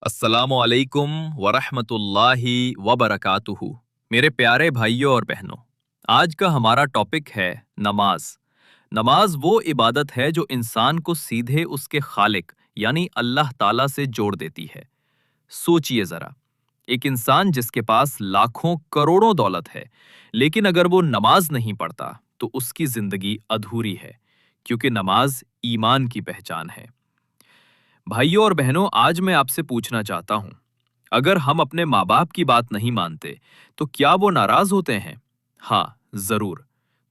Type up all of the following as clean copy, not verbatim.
अस्सलामु अलैकुम वरहमतुल्लाहि वबरकातुहू। मेरे प्यारे भाइयों और बहनों, आज का हमारा टॉपिक है नमाज। नमाज वो इबादत है जो इंसान को सीधे उसके खालिक यानी अल्लाह ताला से जोड़ देती है। सोचिए जरा, एक इंसान जिसके पास लाखों करोड़ों दौलत है, लेकिन अगर वो नमाज नहीं पढ़ता तो उसकी जिंदगी अधूरी है, क्योंकि नमाज ईमान की पहचान है। भाइयों और बहनों, आज मैं आपसे पूछना चाहता हूं, अगर हम अपने माँ बाप की बात नहीं मानते तो क्या वो नाराज होते हैं? हाँ, जरूर।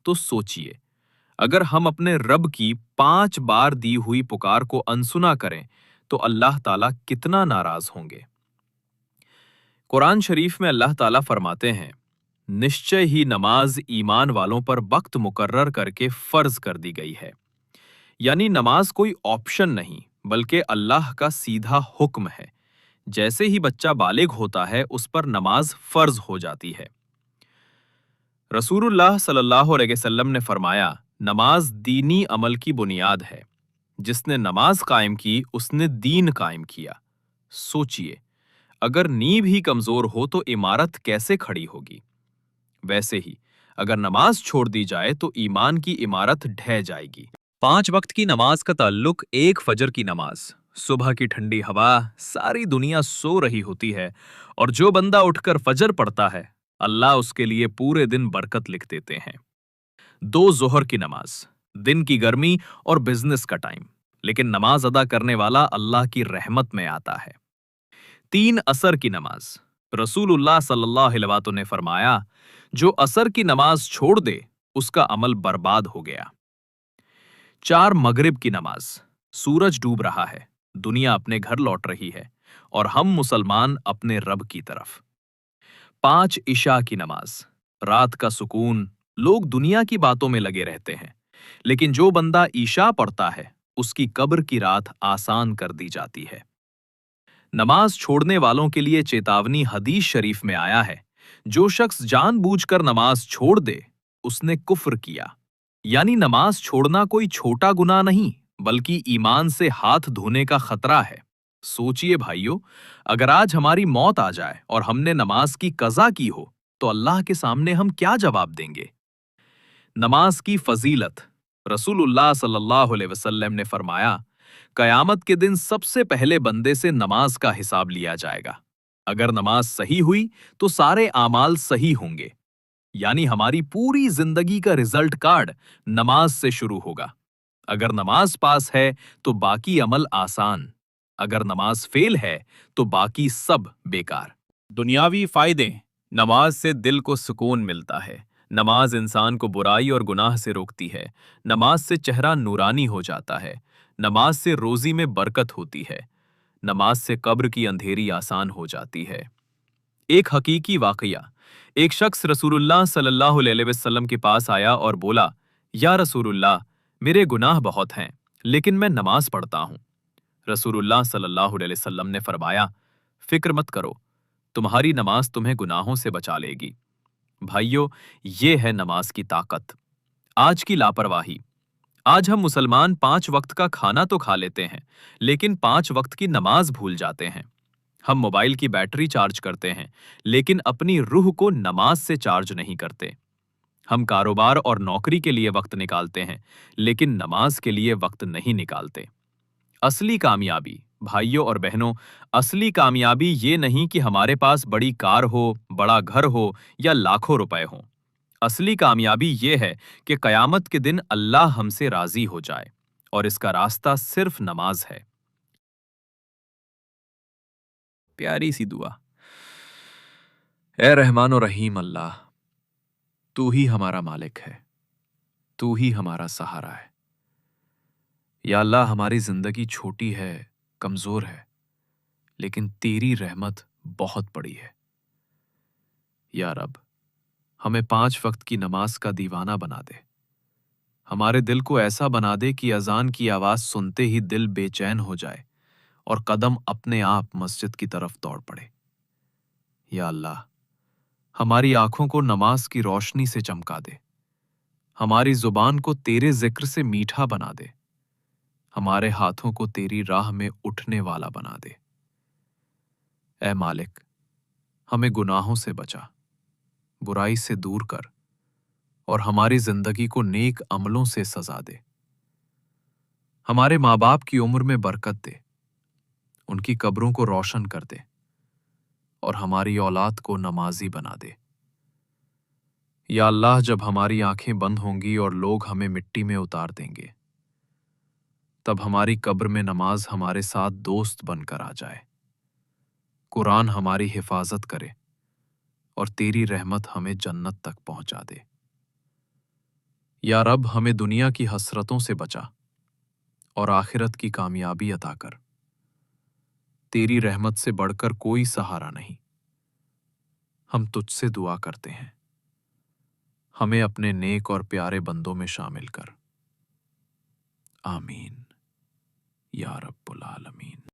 तो सोचिए, अगर हम अपने रब की 5 बार दी हुई पुकार को अनसुना करें तो अल्लाह ताला कितना नाराज होंगे। कुरान शरीफ में अल्लाह ताला फरमाते हैं, निश्चय ही नमाज ईमान वालों पर वक्त मुकर्रर करके फर्ज कर दी गई है। यानी नमाज कोई ऑप्शन नहीं, बल्कि अल्लाह का सीधा हुक्म है। जैसे ही बच्चा बालिग होता है, उस पर नमाज फर्ज हो जाती है। रसूलुल्लाह सल्लल्लाहु अलैहि वसल्लम ने फरमाया, नमाज दीनी अमल की बुनियाद है। जिसने नमाज कायम की उसने दीन कायम किया। सोचिए, अगर नींव ही कमजोर हो तो इमारत कैसे खड़ी होगी? वैसे ही अगर नमाज छोड़ दी जाए तो ईमान की इमारत ढह जाएगी। 5 वक्त की नमाज का ताल्लुक एक फजर की नमाज। सुबह की ठंडी हवा, सारी दुनिया सो रही होती है, और जो बंदा उठकर फजर पढ़ता है, अल्लाह उसके लिए पूरे दिन बरकत लिख देते हैं। 2 जोहर की नमाज, दिन की गर्मी और बिजनेस का टाइम, लेकिन नमाज अदा करने वाला अल्लाह की रहमत में आता है। 3 असर की नमाज, रसूलुल्लाह सल्लल्लाहु अलैहि वसल्लम ने फरमाया, जो असर की नमाज छोड़ दे उसका अमल बर्बाद हो गया। 4 मगरिब की नमाज, सूरज डूब रहा है, दुनिया अपने घर लौट रही है और हम मुसलमान अपने रब की तरफ। 5 इशा की नमाज, रात का सुकून, लोग दुनिया की बातों में लगे रहते हैं, लेकिन जो बंदा ईशा पढ़ता है उसकी कब्र की रात आसान कर दी जाती है। नमाज छोड़ने वालों के लिए चेतावनी हदीस शरीफ में आया है, जो शख्स जानबूझकर नमाज छोड़ दे उसने कुफ्र किया। यानी नमाज छोड़ना कोई छोटा गुनाह नहीं, बल्कि ईमान से हाथ धोने का खतरा है। सोचिए भाइयों, अगर आज हमारी मौत आ जाए और हमने नमाज की कज़ा की हो तो अल्लाह के सामने हम क्या जवाब देंगे? नमाज की फजीलत, रसूलुल्लाह सल्लल्लाहु अलैहि वसल्लम ने फरमाया, कयामत के दिन सबसे पहले बंदे से नमाज का हिसाब लिया जाएगा। अगर नमाज सही हुई तो सारे आमाल सही होंगे। यानी हमारी पूरी जिंदगी का रिजल्ट कार्ड नमाज से शुरू होगा। अगर नमाज पास है तो बाकी अमल आसान, अगर नमाज फेल है तो बाकी सब बेकार। दुनियावी फायदे, नमाज से दिल को सुकून मिलता है। नमाज इंसान को बुराई और गुनाह से रोकती है। नमाज से चेहरा नूरानी हो जाता है। नमाज से रोजी में बरकत होती है। नमाज से कब्र की अंधेरी आसान हो जाती है। एक हकीकी वाकया, एक शख्स रसूलुल्लाह सल्लल्लाहु अलैहि वसल्लम के पास आया और बोला, या रसूलुल्लाह, मेरे गुनाह बहुत हैं, लेकिन मैं नमाज पढ़ता हूँ। रसूलुल्लाह सल्लल्लाहु अलैहि वसल्लम ने फरमाया, फिक्र मत करो, तुम्हारी नमाज तुम्हें गुनाहों से बचा लेगी। भाइयों, ये है नमाज की ताकत। आज की लापरवाही, आज हम मुसलमान 5 वक्त का खाना तो खा लेते हैं, लेकिन 5 वक्त की नमाज भूल जाते हैं। हम मोबाइल की बैटरी चार्ज करते हैं, लेकिन अपनी रूह को नमाज से चार्ज नहीं करते। हम कारोबार और नौकरी के लिए वक्त निकालते हैं, लेकिन नमाज के लिए वक्त नहीं निकालते। असली कामयाबी, भाइयों और बहनों, असली कामयाबी ये नहीं कि हमारे पास बड़ी कार हो, बड़ा घर हो या लाखों रुपए हों। असली कामयाबी ये है कि कयामत के दिन अल्लाह हमसे राजी हो जाए, और इसका रास्ता सिर्फ नमाज है। प्यारी सी दुआ, ए रहमान और रहीम अल्लाह, तू ही हमारा मालिक है, तू ही हमारा सहारा है। या अल्लाह, हमारी जिंदगी छोटी है, कमजोर है, लेकिन तेरी रहमत बहुत बड़ी है। या रब, हमें 5 वक्त की नमाज का दीवाना बना दे। हमारे दिल को ऐसा बना दे कि अजान की आवाज सुनते ही दिल बेचैन हो जाए और कदम अपने आप मस्जिद की तरफ दौड़ पड़े। या अल्लाह, हमारी आंखों को नमाज की रोशनी से चमका दे, हमारी जुबान को तेरे जिक्र से मीठा बना दे, हमारे हाथों को तेरी राह में उठने वाला बना दे। اے मालिक, हमें गुनाहों से बचा, बुराई से दूर कर और हमारी जिंदगी को नेक अमलों से सजा दे। हमारे माँ बाप की उम्र में बरकत दे, उनकी कब्रों को रोशन कर दे और हमारी औलाद को नमाजी बना दे। या अल्लाह, जब हमारी आंखें बंद होंगी और लोग हमें मिट्टी में उतार देंगे, तब हमारी कब्र में नमाज हमारे साथ दोस्त बनकर आ जाए, कुरान हमारी हिफाजत करे और तेरी रहमत हमें जन्नत तक पहुंचा दे। या रब, हमें दुनिया की हसरतों से बचा और आखिरत की कामयाबी अता कर। तेरी रहमत से बढ़कर कोई सहारा नहीं। हम तुझसे दुआ करते हैं, हमें अपने नेक और प्यारे बंदों में शामिल कर। आमीन या रब्बुल आलमीन।